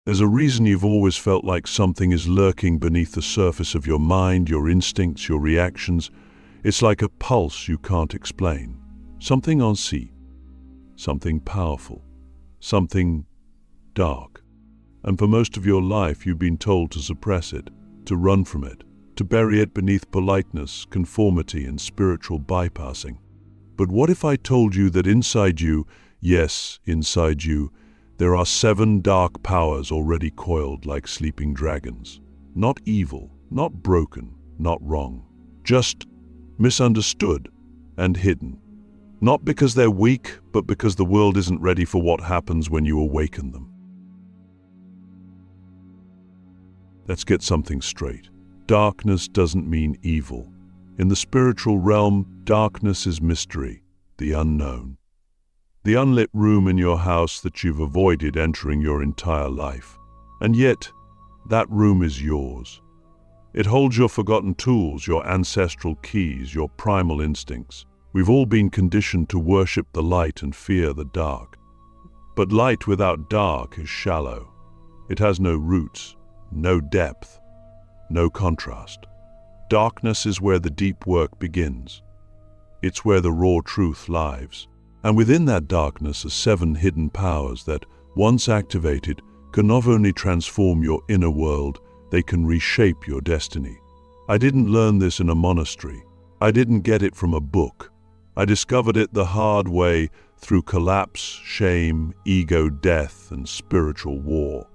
There's a reason you've always felt like something is lurking beneath the surface of your mind, your instincts, your reactions. It's like a pulse you can't explain. Something unseen, something powerful, something dark. And for most of your life, you've been told to suppress it, to run from it, to bury it beneath politeness, conformity, and spiritual bypassing. But what if I told you that inside you, yes, inside you, there are 7 dark powers already coiled like sleeping dragons? Not evil, not broken, not wrong. Just misunderstood and hidden. Not because they're weak, but because the world isn't ready for what happens when you awaken them. Let's get something straight. Darkness doesn't mean evil. In the spiritual realm, darkness is mystery, the unknown. The unlit room in your house that you've avoided entering your entire life. And yet, that room is yours. It holds your forgotten tools, your ancestral keys, your primal instincts. We've all been conditioned to worship the light and fear the dark. But light without dark is shallow. It has no roots, no depth, no contrast. Darkness is where the deep work begins. It's where the raw truth lives. And within that darkness are 7 hidden powers that, once activated, can not only transform your inner world, they can reshape your destiny. I didn't learn this in a monastery. I didn't get it from a book. I discovered it the hard way through collapse, shame, ego death, and spiritual war.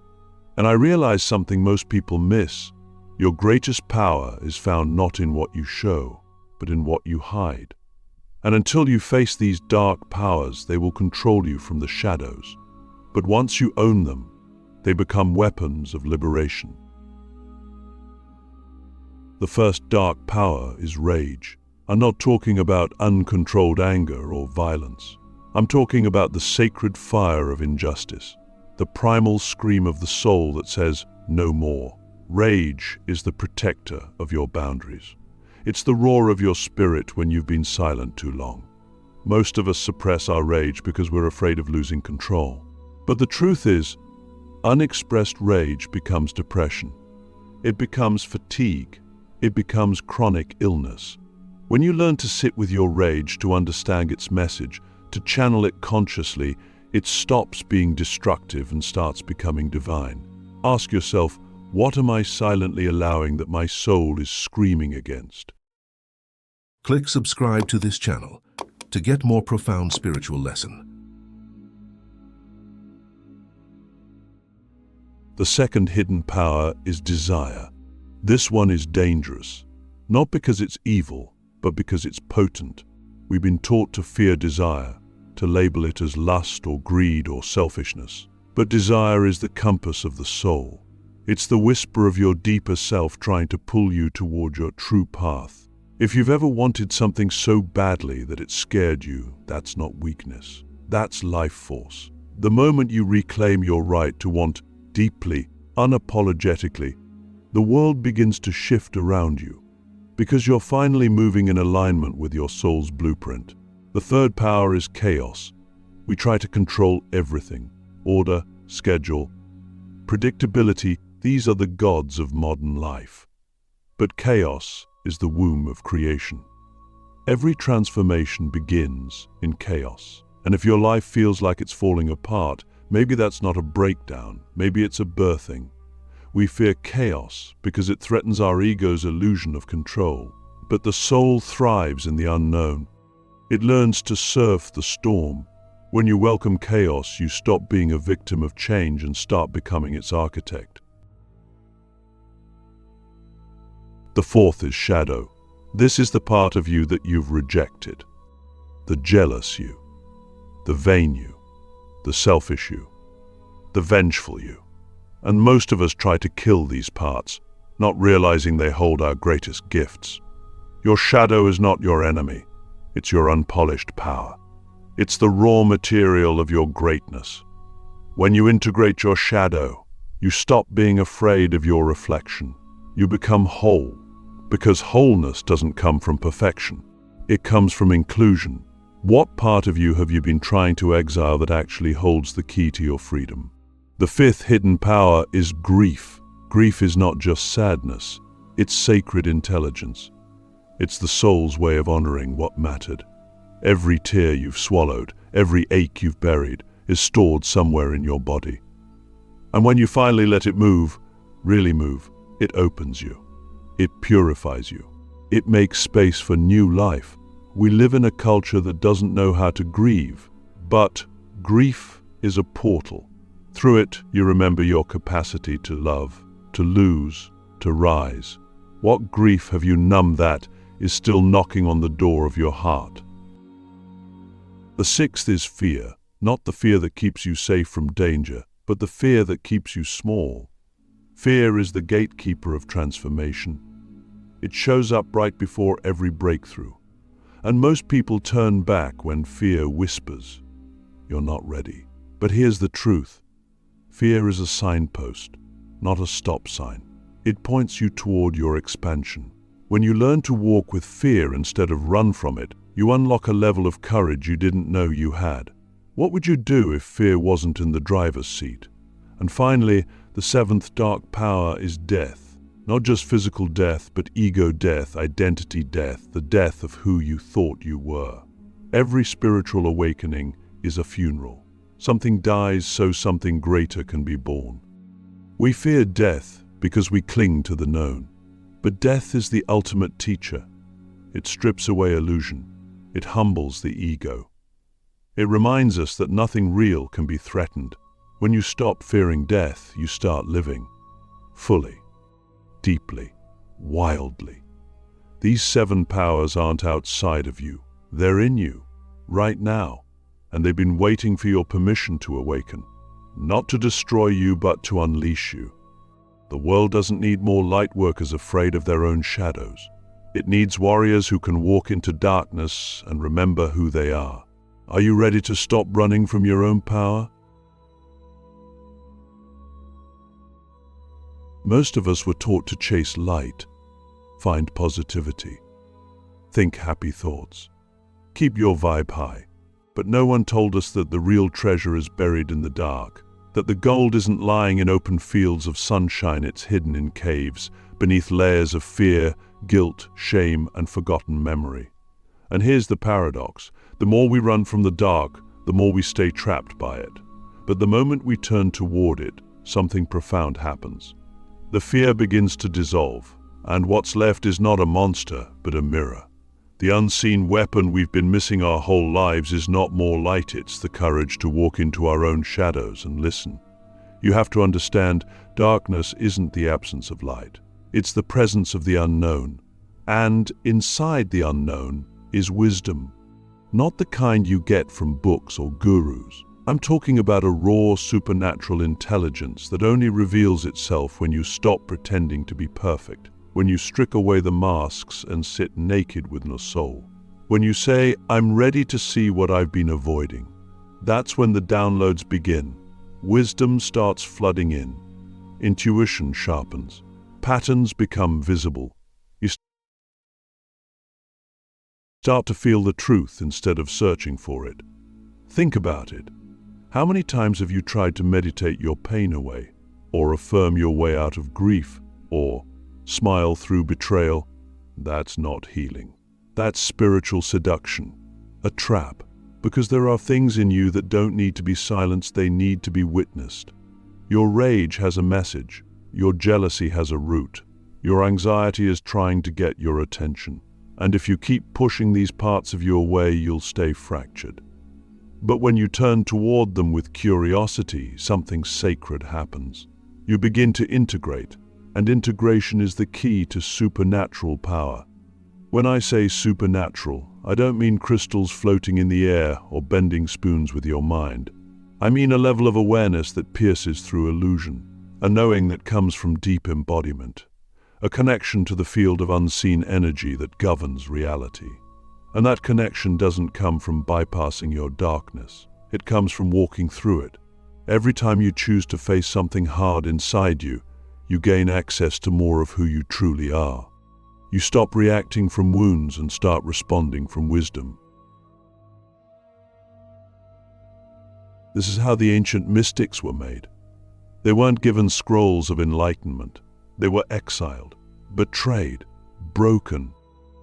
And I realized something most people miss. Your greatest power is found not in what you show, but in what you hide. And until you face these dark powers, they will control you from the shadows. But once you own them, they become weapons of liberation. The first dark power is rage. I'm not talking about uncontrolled anger or violence. I'm talking about the sacred fire of injustice, the primal scream of the soul that says, no more. Rage is the protector of your boundaries. It's the roar of your spirit when you've been silent too long. Most of us suppress our rage because we're afraid of losing control. But the truth is, unexpressed rage becomes depression. It becomes fatigue. It becomes chronic illness. When you learn to sit with your rage, to understand its message, to channel it consciously, it stops being destructive and starts becoming divine. Ask yourself, what am I silently allowing that my soul is screaming against? Click subscribe to this channel to get more profound spiritual lesson. The second hidden power is desire. This one is dangerous, not because it's evil, but because it's potent. We've been taught to fear desire, to label it as lust or greed or selfishness. But desire is the compass of the soul. It's the whisper of your deeper self trying to pull you toward your true path. If you've ever wanted something so badly that it scared you, that's not weakness. That's life force. The moment you reclaim your right to want deeply, unapologetically, the world begins to shift around you, because you're finally moving in alignment with your soul's blueprint. The third power is chaos. We try to control everything. Order, schedule, predictability, these are the gods of modern life. But chaos is the womb of creation. Every transformation begins in chaos. And if your life feels like it's falling apart, maybe that's not a breakdown, maybe it's a birthing. We fear chaos because it threatens our ego's illusion of control. But the soul thrives in the unknown. It learns to surf the storm. When you welcome chaos, you stop being a victim of change and start becoming its architect. The fourth is shadow. This is the part of you that you've rejected. The jealous you, the vain you, the selfish you, the vengeful you. And most of us try to kill these parts, not realizing they hold our greatest gifts. Your shadow is not your enemy. It's your unpolished power. It's the raw material of your greatness. When you integrate your shadow, you stop being afraid of your reflection. You become whole, because wholeness doesn't come from perfection. It comes from inclusion. What part of you have you been trying to exile that actually holds the key to your freedom? The fifth hidden power is grief. Grief is not just sadness, it's sacred intelligence. It's the soul's way of honoring what mattered. Every tear you've swallowed, every ache you've buried, is stored somewhere in your body. And when you finally let it move, really move, it opens you. It purifies you. It makes space for new life. We live in a culture that doesn't know how to grieve, but grief is a portal. Through it, you remember your capacity to love, to lose, to rise. What grief have you numbed that is still knocking on the door of your heart? The sixth is fear, not the fear that keeps you safe from danger, but the fear that keeps you small. Fear is the gatekeeper of transformation. It shows up right before every breakthrough. And most people turn back when fear whispers, "You're not ready." But here's the truth. Fear is a signpost, not a stop sign. It points you toward your expansion. When you learn to walk with fear instead of run from it, you unlock a level of courage you didn't know you had. What would you do if fear wasn't in the driver's seat? And finally, the seventh dark power is death. Not just physical death, but ego death, identity death, the death of who you thought you were. Every spiritual awakening is a funeral. Something dies so something greater can be born. We fear death because we cling to the known. But death is the ultimate teacher. It strips away illusion. It humbles the ego. It reminds us that nothing real can be threatened. When you stop fearing death, you start living fully, deeply, wildly. These seven powers aren't outside of you. They're in you, right now. And they've been waiting for your permission to awaken. Not to destroy you, but to unleash you. The world doesn't need more light workers afraid of their own shadows. It needs warriors who can walk into darkness and remember who they are. Are you ready to stop running from your own power? Most of us were taught to chase light, find positivity, think happy thoughts, keep your vibe high. But no one told us that the real treasure is buried in the dark, that the gold isn't lying in open fields of sunshine, it's hidden in caves, beneath layers of fear, guilt, shame, and forgotten memory. And here's the paradox. The more we run from the dark, the more we stay trapped by it. But the moment we turn toward it, something profound happens. The fear begins to dissolve, and what's left is not a monster, but a mirror. The unseen weapon we've been missing our whole lives is not more light, it's the courage to walk into our own shadows and listen. You have to understand, darkness isn't the absence of light. It's the presence of the unknown. And inside the unknown is wisdom. Not the kind you get from books or gurus. I'm talking about a raw, supernatural intelligence that only reveals itself when you stop pretending to be perfect. When you strip away the masks and sit naked with your soul. When you say, "I'm ready to see what I've been avoiding." That's when the downloads begin. Wisdom starts flooding in. Intuition sharpens. Patterns become visible. You start to feel the truth instead of searching for it. Think about it. How many times have you tried to meditate your pain away, or affirm your way out of grief, or smile through betrayal? That's not healing. That's spiritual seduction, a trap, because there are things in you that don't need to be silenced, they need to be witnessed. Your rage has a message. Your jealousy has a root. Your anxiety is trying to get your attention. And if you keep pushing these parts of you away, you'll stay fractured. But when you turn toward them with curiosity, something sacred happens. You begin to integrate. And integration is the key to supernatural power. When I say supernatural, I don't mean crystals floating in the air or bending spoons with your mind. I mean a level of awareness that pierces through illusion, a knowing that comes from deep embodiment, a connection to the field of unseen energy that governs reality. And that connection doesn't come from bypassing your darkness. It comes from walking through it. Every time you choose to face something hard inside you, you gain access to more of who you truly are. You stop reacting from wounds and start responding from wisdom. This is how the ancient mystics were made. They weren't given scrolls of enlightenment. They were exiled, betrayed, broken,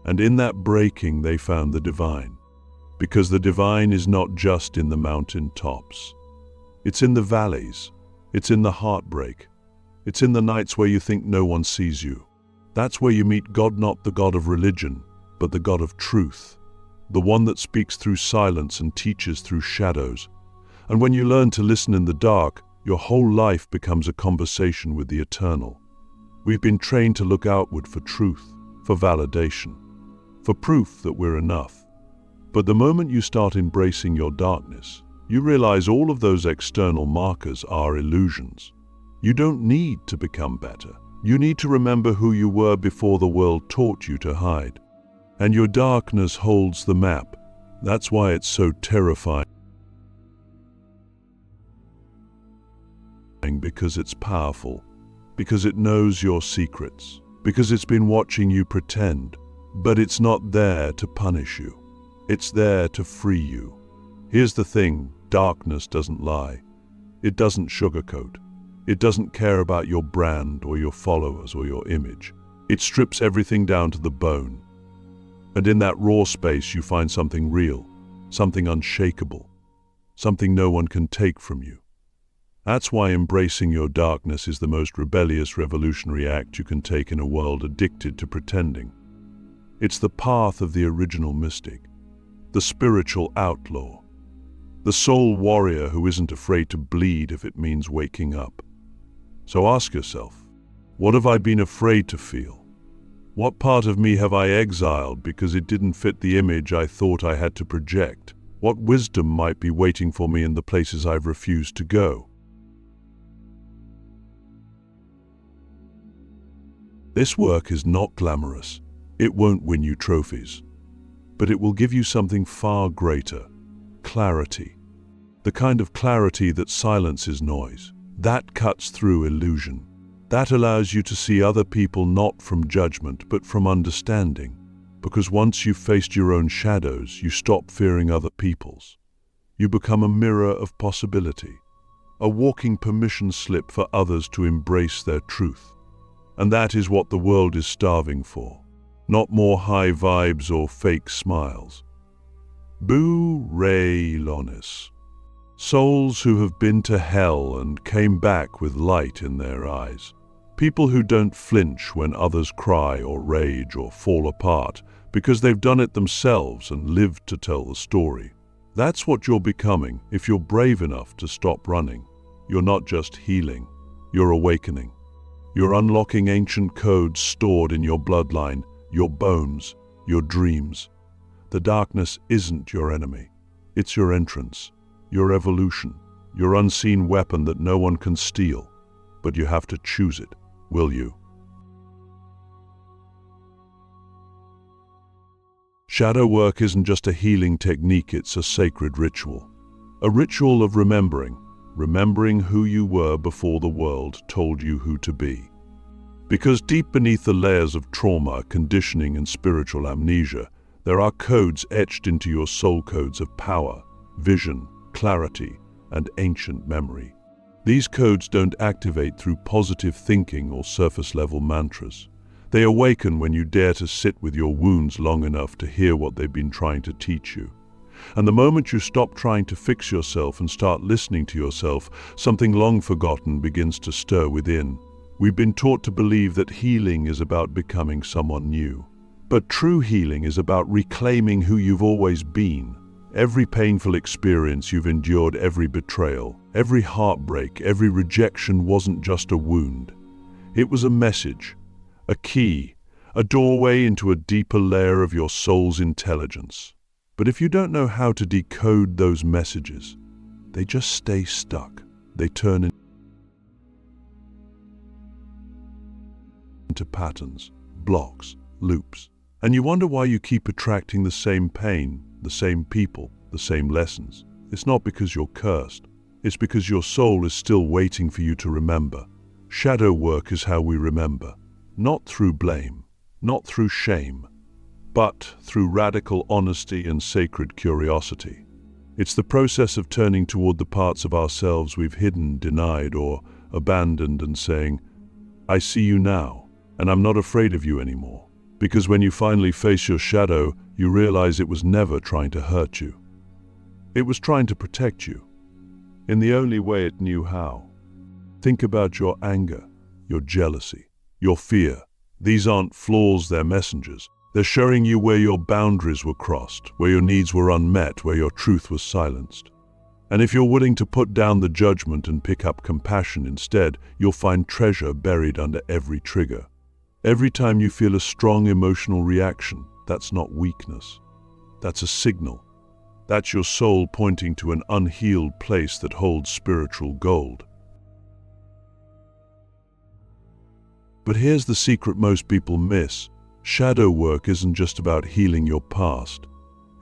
and in that breaking they found the divine. Because the divine is not just in the mountain tops. It's in the valleys. It's in the heartbreak. It's in the nights where you think no one sees you. That's where you meet God, not the God of religion, but the God of truth. The one that speaks through silence and teaches through shadows. And when you learn to listen in the dark, your whole life becomes a conversation with the eternal. We've been trained to look outward for truth, for validation, for proof that we're enough. But the moment you start embracing your darkness, you realize all of those external markers are illusions. You don't need to become better. You need to remember who you were before the world taught you to hide. And your darkness holds the map. That's why it's so terrifying. Because it's powerful. Because it knows your secrets. Because it's been watching you pretend. But it's not there to punish you. It's there to free you. Here's the thing, darkness doesn't lie. It doesn't sugarcoat. It doesn't care about your brand or your followers or your image. It strips everything down to the bone. And in that raw space you find something real, something unshakable, something no one can take from you. That's why embracing your darkness is the most rebellious revolutionary act you can take in a world addicted to pretending. It's the path of the original mystic, the spiritual outlaw, the soul warrior who isn't afraid to bleed if it means waking up. So ask yourself, what have I been afraid to feel? What part of me have I exiled because it didn't fit the image I thought I had to project? What wisdom might be waiting for me in the places I've refused to go? This work is not glamorous. It won't win you trophies. But it will give you something far greater: clarity. The kind of clarity that silences noise. That cuts through illusion. That allows you to see other people not from judgment, but from understanding. Because once you've faced your own shadows, you stop fearing other people's. You become a mirror of possibility, a walking permission slip for others to embrace their truth. And that is what the world is starving for. Not more high vibes or fake smiles. Boo Ray Lonis. Souls who have been to hell and came back with light in their eyes. People who don't flinch when others cry or rage or fall apart because they've done it themselves and lived to tell the story. That's what you're becoming if you're brave enough to stop running. You're not just healing, you're awakening. You're unlocking ancient codes stored in your bloodline, your bones, your dreams. The darkness isn't your enemy. It's your entrance, your evolution, your unseen weapon that no one can steal. But you have to choose it, will you? Shadow work isn't just a healing technique, it's a sacred ritual. A ritual of remembering who you were before the world told you who to be. Because deep beneath the layers of trauma, conditioning, and spiritual amnesia, there are codes etched into your soul, codes of power, vision, clarity, and ancient memory. These codes don't activate through positive thinking or surface-level mantras. They awaken when you dare to sit with your wounds long enough to hear what they've been trying to teach you. And the moment you stop trying to fix yourself and start listening to yourself, something long forgotten begins to stir within. We've been taught to believe that healing is about becoming someone new. But true healing is about reclaiming who you've always been. Every painful experience you've endured, every betrayal, every heartbreak, every rejection wasn't just a wound. It was a message, a key, a doorway into a deeper layer of your soul's intelligence. But if you don't know how to decode those messages, they just stay stuck. They turn into patterns, blocks, loops. And you wonder why you keep attracting the same pain, the same people, the same lessons. It's not because you're cursed. It's because your soul is still waiting for you to remember. Shadow work is how we remember. Not through blame, not through shame, but through radical honesty and sacred curiosity. It's the process of turning toward the parts of ourselves we've hidden, denied, or abandoned, and saying, "I see you now, and I'm not afraid of you anymore." Because when you finally face your shadow, you realize it was never trying to hurt you. It was trying to protect you, in the only way it knew how. Think about your anger, your jealousy, your fear. These aren't flaws, they're messengers. They're showing you where your boundaries were crossed, where your needs were unmet, where your truth was silenced. And if you're willing to put down the judgment and pick up compassion instead, you'll find treasure buried under every trigger. Every time you feel a strong emotional reaction, that's not weakness. That's a signal. That's your soul pointing to an unhealed place that holds spiritual gold. But here's the secret most people miss. Shadow work isn't just about healing your past.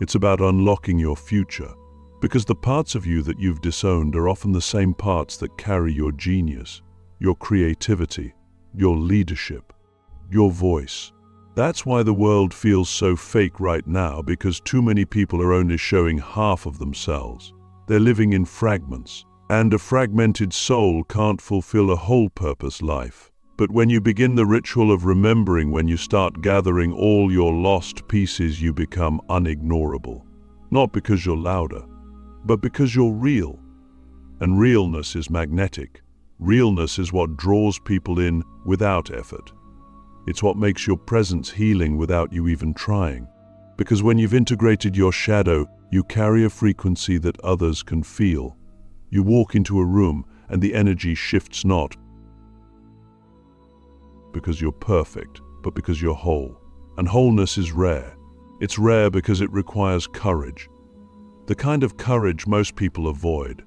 It's about unlocking your future. Because the parts of you that you've disowned are often the same parts that carry your genius, your creativity, your leadership, your voice. That's why the world feels so fake right now, because too many people are only showing half of themselves. They're living in fragments, and a fragmented soul can't fulfill a whole-purpose life. But when you begin the ritual of remembering, when you start gathering all your lost pieces, you become unignorable. Not because you're louder, but because you're real. And realness is magnetic. Realness is what draws people in without effort. It's what makes your presence healing without you even trying. Because when you've integrated your shadow, you carry a frequency that others can feel. You walk into a room and the energy shifts, not because you're perfect, but because you're whole. And wholeness is rare. It's rare because it requires courage. The kind of courage most people avoid.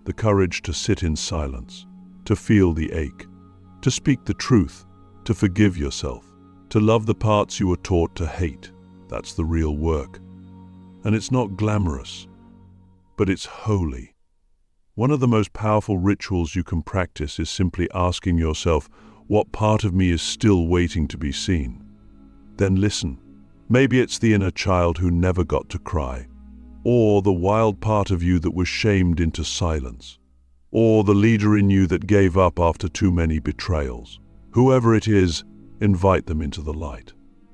The courage to sit in silence, to feel the ache, to speak the truth, to forgive yourself, to love the parts you were taught to hate. That's the real work. And it's not glamorous, but it's holy. One of the most powerful rituals you can practice is simply asking yourself, what part of me is still waiting to be seen? Then listen. Maybe it's the inner child who never got to cry, or the wild part of you that was shamed into silence, or the leader in you that gave up after too many betrayals. Whoever it is, invite them into the light,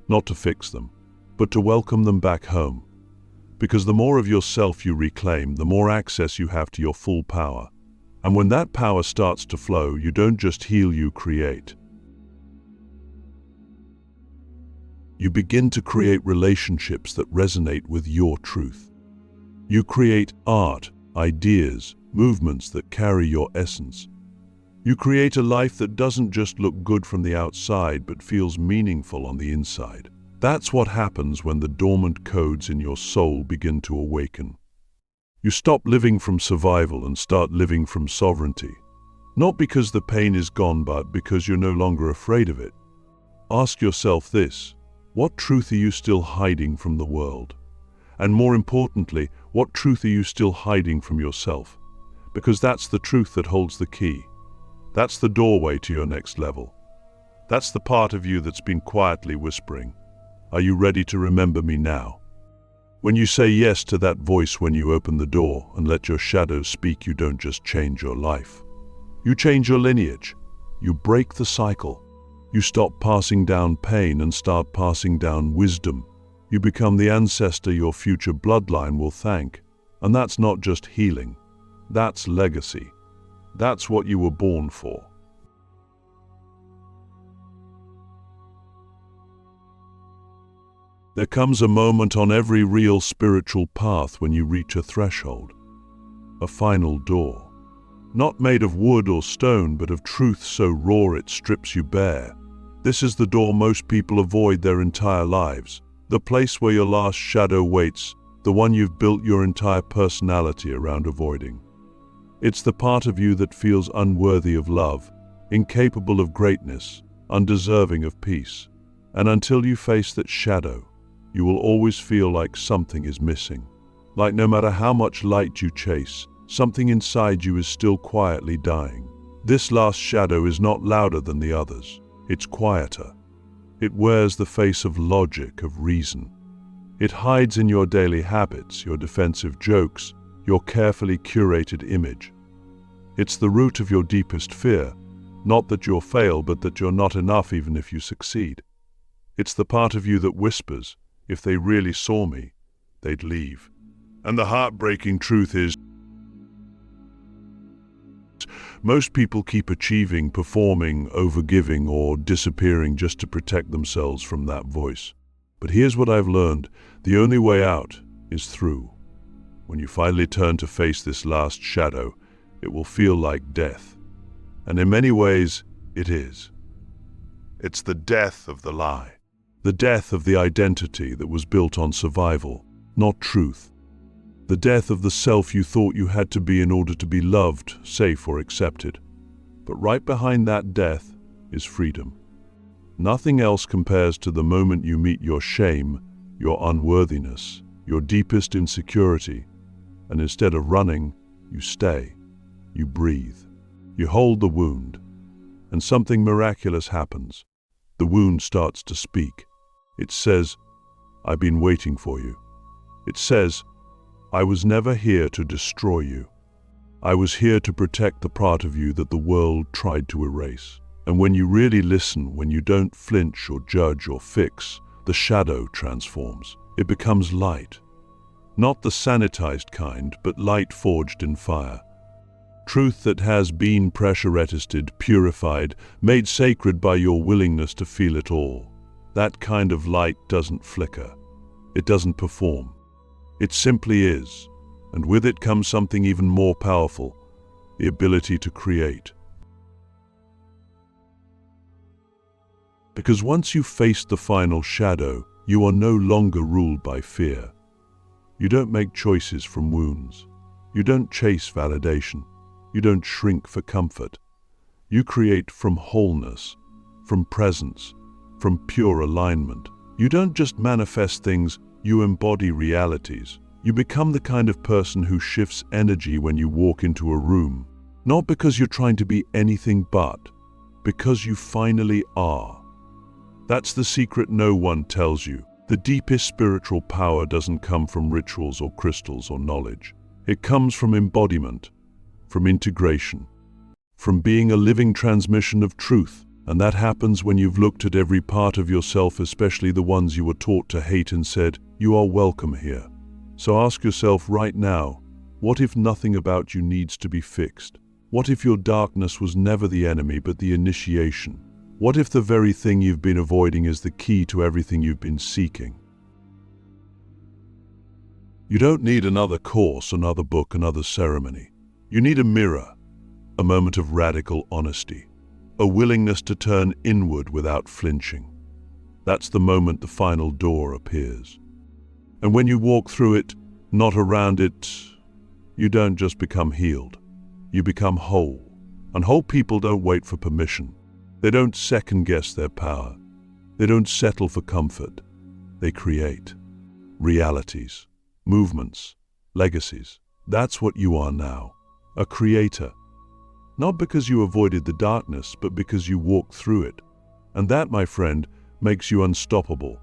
not to fix them, but to welcome them back home. Because the more of yourself you reclaim, the more access you have to your full power. And when that power starts to flow, you don't just heal, you create. You begin to create relationships that resonate with your truth. You create art, ideas, movements that carry your essence. You create a life that doesn't just look good from the outside, but feels meaningful on the inside. That's what happens when the dormant codes in your soul begin to awaken. You stop living from survival and start living from sovereignty. Not because the pain is gone, but because you're no longer afraid of it. Ask yourself this: what truth are you still hiding from the world? And more importantly, what truth are you still hiding from yourself? Because that's the truth that holds the key. That's the doorway to your next level. That's the part of you that's been quietly whispering, "Are you ready to remember me now?" When you say yes to that voice, when you open the door and let your shadow speak, you don't just change your life. You change your lineage. You break the cycle. You stop passing down pain and start passing down wisdom. You become the ancestor your future bloodline will thank. And that's not just healing. That's legacy. That's what you were born for. There comes a moment on every real spiritual path when you reach a threshold, a final door. Not made of wood or stone, but of truth so raw it strips you bare. This is the door most people avoid their entire lives, the place where your last shadow waits, the one you've built your entire personality around avoiding. It's the part of you that feels unworthy of love, incapable of greatness, undeserving of peace. And until you face that shadow, you will always feel like something is missing. Like no matter how much light you chase, something inside you is still quietly dying. This last shadow is not louder than the others. It's quieter. It wears the face of logic, of reason. It hides in your daily habits, your defensive jokes, your carefully curated image. It's the root of your deepest fear, not that you'll fail, but that you're not enough even if you succeed. It's the part of you that whispers, if they really saw me, they'd leave. And the heartbreaking truth is, most people keep achieving, performing, overgiving, or disappearing just to protect themselves from that voice. But here's what I've learned: the only way out is through. When you finally turn to face this last shadow, it will feel like death. And in many ways, it is. It's the death of the lie. The death of the identity that was built on survival, not truth. The death of the self you thought you had to be in order to be loved, safe, or accepted. But right behind that death is freedom. Nothing else compares to the moment you meet your shame, your unworthiness, your deepest insecurity, and instead of running, you stay, you breathe, you hold the wound, and something miraculous happens. The wound starts to speak. It says, "I've been waiting for you." It says, "I was never here to destroy you. I was here to protect the part of you that the world tried to erase." And when you really listen, when you don't flinch or judge or fix, the shadow transforms. It becomes light. Not the sanitized kind, but light forged in fire. Truth that has been pressure-resisted, purified, made sacred by your willingness to feel it all. That kind of light doesn't flicker. It doesn't perform. It simply is, and with it comes something even more powerful: the ability to create. Because once you've faced the final shadow, you are no longer ruled by fear. You don't make choices from wounds. You don't chase validation. You don't shrink for comfort. You create from wholeness, from presence, from pure alignment. You don't just manifest things, you embody realities. You become the kind of person who shifts energy when you walk into a room, not because you're trying to be anything but, because you finally are. That's the secret no one tells you. The deepest spiritual power doesn't come from rituals or crystals or knowledge. It comes from embodiment, from integration, from being a living transmission of truth. And that happens when you've looked at every part of yourself, especially the ones you were taught to hate, and said, "You are welcome here." So ask yourself right now, what if nothing about you needs to be fixed? What if your darkness was never the enemy but the initiation? What if the very thing you've been avoiding is the key to everything you've been seeking? You don't need another course, another book, another ceremony. You need a mirror, a moment of radical honesty, a willingness to turn inward without flinching. That's the moment the final door appears. And when you walk through it, not around it, you don't just become healed. You become whole. And whole people don't wait for permission. They don't second-guess their power. They don't settle for comfort. They create realities, movements, legacies. That's what you are now, a creator. Not because you avoided the darkness, but because you walked through it. And that, my friend, makes you unstoppable.